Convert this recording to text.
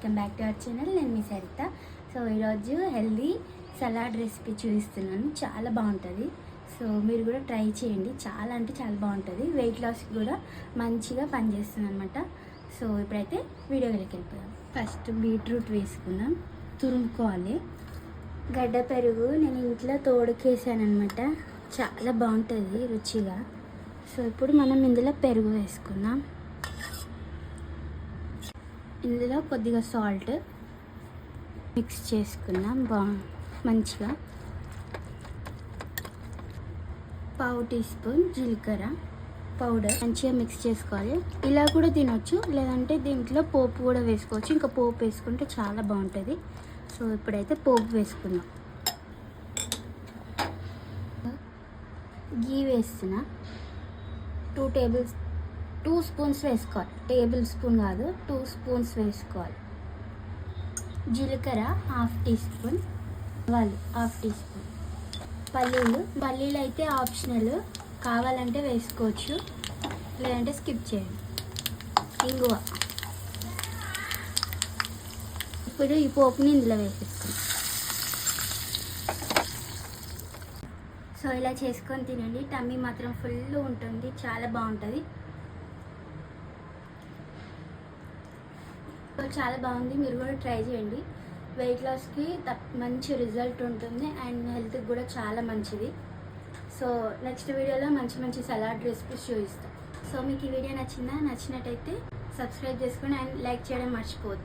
Welcome back to our channel. నేను మీ Saritha. So ఈరోజు healthy salad recipe చూపిస్తున్నాను. చాలా బాగుంటుంది. సో మీరు కూడా ట్రై చేయండి. చాలా అంటే చాలా బాగుంటుంది. వెయిట్ లాస్కి కూడా మంచిగా పనిచేస్తుంది అనమాట. సో ఇప్పుడైతే వీడియోలోకి వెళ్ళిపోయాం. ఫస్ట్ బీట్రూట్ వేసుకుందాం, తురుముకోవాలి. గడ్డ పెరుగు నేను ఇంట్లో తోడుకేసాను అనమాట. చాలా బాగుంటుంది రుచిగా. సో ఇప్పుడు మనం ఇందులో పెరుగు వేసుకుందాం. ఇందులో కొద్దిగా సాల్ట్ మిక్స్ చేసుకుందాం మంచిగా. పావు టీ స్పూన్ జీలకర్ర పౌడర్ మంచిగా మిక్స్ చేసుకోవాలి. ఇలా కూడా తినొచ్చు, లేదంటే దీంట్లో పోపు కూడా వేసుకోవచ్చు. ఇంకా పోపు వేసుకుంటే చాలా బాగుంటుంది. సో ఇప్పుడైతే పోపు వేసుకుందాం. గీ వేస్తున్నా. 2 స్పూన్స్ వేసుకోవాలి. టేబుల్ స్పూన్ కాదు, 2 స్పూన్స్ వేసుకోవాలి. జీలకర్ర 1/2 టీ స్పూన్, ఆవాలు 1/2 టీ స్పూన్, పల్లీలు అయితే ఆప్షనల్, కావాలంటే వేసుకోవచ్చు, లేదంటే స్కిప్ చేయండి. ఇంగువ. ఇప్పుడు ఈ పోపుని ఇందులో వేసేసుకుంటాం. సో ఇలా చేసుకొని తినండి. టమ్మీ మాత్రం ఫుల్ ఉంటుంది, చాలా బాగుంటుంది. చాలా బాగుంది, మీరు కూడా ట్రై చేయండి. వెయిట్ లాస్కి మంచి రిజల్ట్ ఉంటుంది అండ్ హెల్త్కి కూడా చాలా మంచిది. సో నెక్స్ట్ వీడియోలో మంచి సలాడ్ రెసిపీస్ చూపిస్తాం. సో మీకు ఈ వీడియో నచ్చినట్టయితే సబ్స్క్రైబ్ చేసుకోండి అండ్ లైక్ చేయడం మర్చిపోవద్దు.